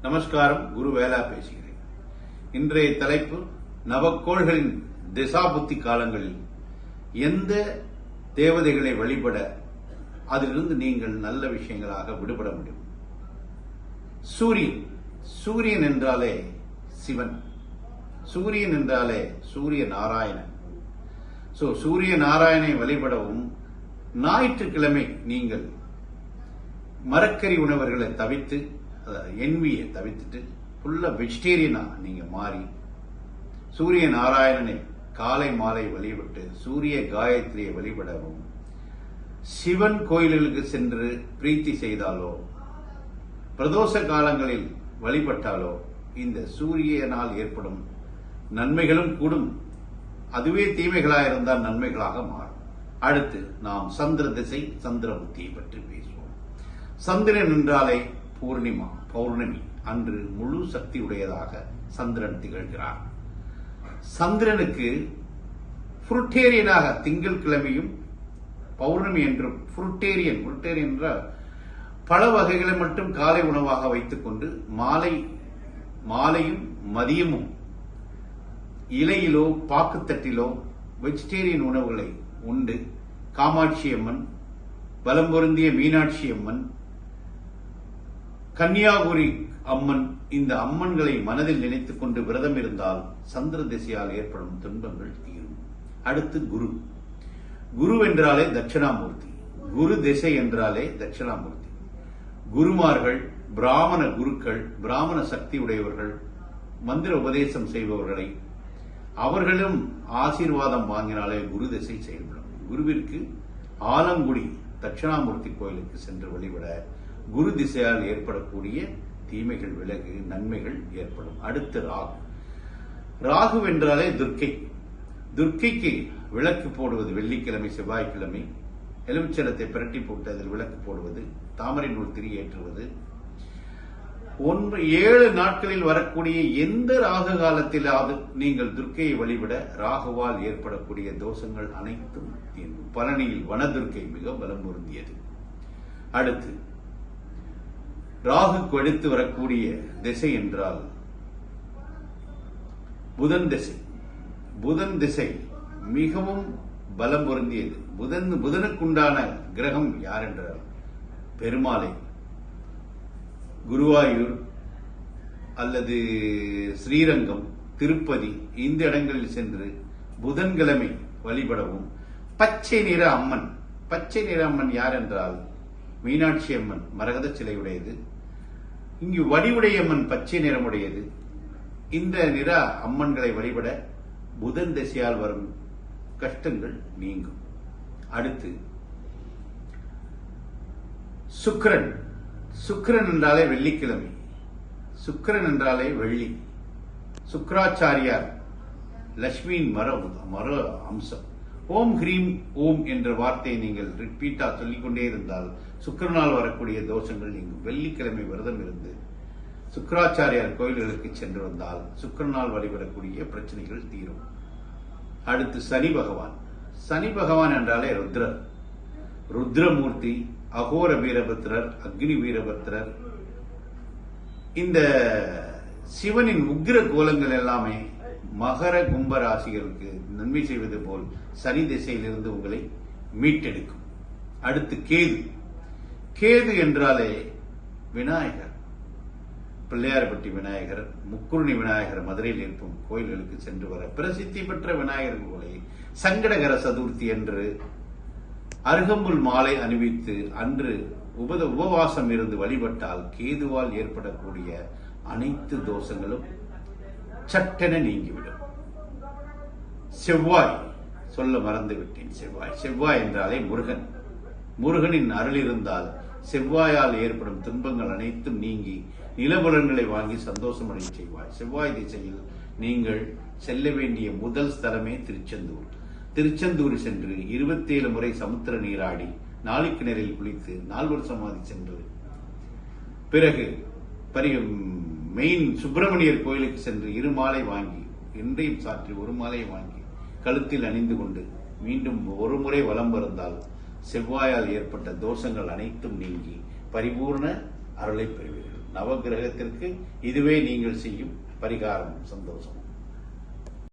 நமஸ்காரம். குரு வேலா பேசுகிறேன். இன்றைய தலைப்பு நவக்கோள்களின் திசாபுத்தி காலங்களில் எந்த தேவதைகளை வழிபட அதிலிருந்து நீங்கள் நல்ல விஷயங்களாக விடுபட முடியும். சூரியன் என்றாலே சிவன், சூரியன் என்றாலே சூரிய நாராயணன். சூரிய நாராயணனை வழிபடவும் ஞாயிற்றுக்கிழமை நீங்கள் மரக்கறி உணவர்களை தவிர்த்து, என்வியை தவிர்த்துட்டு ஃபுல்லா வெஜிடேரியனா நீங்க மாறி சூரிய நாராயணனை காலை மாலை வழிபட்டு சூரிய காயத்ரியை வழிபடவும், சிவன் கோயில்களுக்கு சென்று பிரீத்தி செய்தாலோ பிரதோஷ காலங்களில் வழிபட்டாலோ இந்த சூரியனால் ஏற்படும் நன்மைகளும் கூடும். அதுவே தீமைகளாக இருந்தால் நன்மைகளாக மாறும். அடுத்து நாம் சந்திர திசை, சந்திர புத்தியை பற்றி பேசுவோம். சந்திரன் என்றாலே பௌர்ணமி அன்று முழு சக்தி உடையதாக சந்திரன் திகழ்கிறார். சந்திரனுக்கு புருட்டேரியனாக திங்கள் கிழமையும் பௌர்ணமி என்றும் புருட்டேரியன் என்றால் பல வகைகளை மட்டும் காலை உணவாக வைத்துக் கொண்டு மாலையும் மதியமும் இலையிலோ பாக்குத்தட்டிலோ வெஜிடேரியன் உணவுகளை உண்டு காமாட்சி அம்மன், பலம் பொருந்திய மீனாட்சி அம்மன், கன்னியாகுமரி அம்மன், இந்த அம்மன்களை மனதில் நினைத்துக் கொண்டு விரதம் இருந்தால் சந்திர திசையால் ஏற்படும் துன்பங்கள் தீரும். அடுத்து குரு என்றாலே தட்சிணாமூர்த்தி, குரு திசை என்றாலே தட்சிணாமூர்த்தி. குருமார்கள் பிராமண குருக்கள், பிராமண சக்தி உடையவர்கள், மந்திர உபதேசம் செய்பவர்களை அவர்களும் ஆசீர்வாதம் வாங்கினாலே குரு திசை செயல்படும். குருவிற்கு ஆலங்குடி தட்சிணாமூர்த்தி கோயிலுக்கு சென்று வழிபட குரு திசையால் ஏற்படக்கூடிய தீமைகள் விலகு, நன்மைகள் ஏற்படும். அடுத்து ராகு என்றாலே துர்க்கைக்கு விளக்கு போடுவது வெள்ளிக்கிழமை, செவ்வாய்க்கிழமை எலுமிச்சலத்தை பிரட்டி போட்டு அதில் விளக்கு போடுவது, தாமரை நூல் திரி ஏற்றுவது, 7 நாட்களில் வரக்கூடிய எந்த ராகு காலத்திலாவது நீங்கள் துர்க்கையை வழிபட ராகுவால் ஏற்படக்கூடிய தோஷங்கள் அனைத்தும் தீர்வும். பழனியில் வனதுர்க்கை மிக பலம் பொருந்தியது. அடுத்து ராகுக்கு அடுத்து வரக்கூடிய திசை என்றால் புதன் திசை மிகவும் பலம் பொருந்தியது. புதனுக்குண்டான கிரகம் யார் என்றால் பெருமாளை. குருவாயூர் அல்லது ஸ்ரீரங்கம், திருப்பதி இந்த இடங்களில் சென்று புதன்கிழமை வழிபடவும். பச்சை நிற அம்மன் யார் என்றால் மீனாட்சி அம்மன், மரகத சிலை உடையது. இங்கு வடிவுடையம்மன் பச்சை நிறமுடையது. இந்த நிற அம்மன்களை வழிபட புதன் திசையால் வரும் கஷ்டங்கள் நீங்கும். அடுத்து சுக்கிரன் என்றாலே வெள்ளிக்கிழமை, சுக்கிரன் என்றாலே வெள்ளி. சுக்கராச்சாரியார் லட்சுமியின் மர அம்சம். ஓம் ஹ்ரீம் ஓம் என்ற வார்த்தையை நீங்கள் ரிப்பீட்டா சொல்லிக்கொண்டே இருந்தால் சுக்கிரனால் வரக்கூடிய தோஷங்கள் நீங்கும். வெள்ளிக்கிழமை விரதம் இருந்து சுக்கராச்சாரியார் கோயில்களுக்கு சென்று வந்தால் சுக்கிரனால் வழிபடக்கூடிய பிரச்சனைகள் தீரும். அடுத்து சனி பகவான் என்றாலே ருத்ரமூர்த்தி, அகோர வீரபத்ரர், அக்னி வீரபத்ரர். இந்த சிவனின் உக்கிர கோலங்கள் எல்லாமே மகர கும்ப ராசிகளுக்கு நன்மை செய்வது போல் சனி திசையிலிருந்து உங்களை மீட்டெடுக்கும். அடுத்து கேது என்றாலே விநாயகர், பிள்ளையார்பட்டி விநாயகர், முக்குருணி விநாயகர் மதுரையில் இருக்கும் கோயில்களுக்கு சென்று வர பிரசித்தி பெற்ற விநாயகர் கோயிலை சங்கடகர சதுர்த்தி என்று அருகம்புல் மாலை அணிவித்து அன்று உபவாசம் இருந்து வழிபட்டால் கேதுவால் ஏற்படக்கூடிய அனைத்து தோஷங்களும் சட்டென நீங்கிவிடும். செவ்வாய் சொல்ல மறந்துவிட்டேன். செவ்வாய் என்றாலே முருகனின் அருள் இருந்தால் செவ்வாயால் ஏற்படும் துன்பங்கள் அனைத்தும் நீங்கி நிலபுலன்களை வாங்கி சந்தோஷம் அடைய செய்வாய். செவ்வாய் திசையில் நீங்கள் செல்ல வேண்டிய முதல் ஸ்தலமே திருச்செந்தூர் சென்று 27 முறை சமுத்திர நீராடி நாளிக்கிணறில் குளித்து 4 சமாதி சென்று பிறகு மெயின் சுப்பிரமணியர் கோயிலுக்கு சென்று 2 மாலை வாங்கி, இன்றையும் சாற்றி 1 மாலை வாங்கி கழுத்தில் அணிந்து கொண்டு மீண்டும் 1 முறை வலம் வருந்தால் செவ்வாயால் ஏற்பட்ட தோஷங்கள் அனைத்தும் நீங்கி பரிபூர்ண அருளை பெறுவீர்கள். நவகிரகத்திற்கு இதுவே நீங்கள் செய்யும் பரிகாரம். சந்தோஷம்.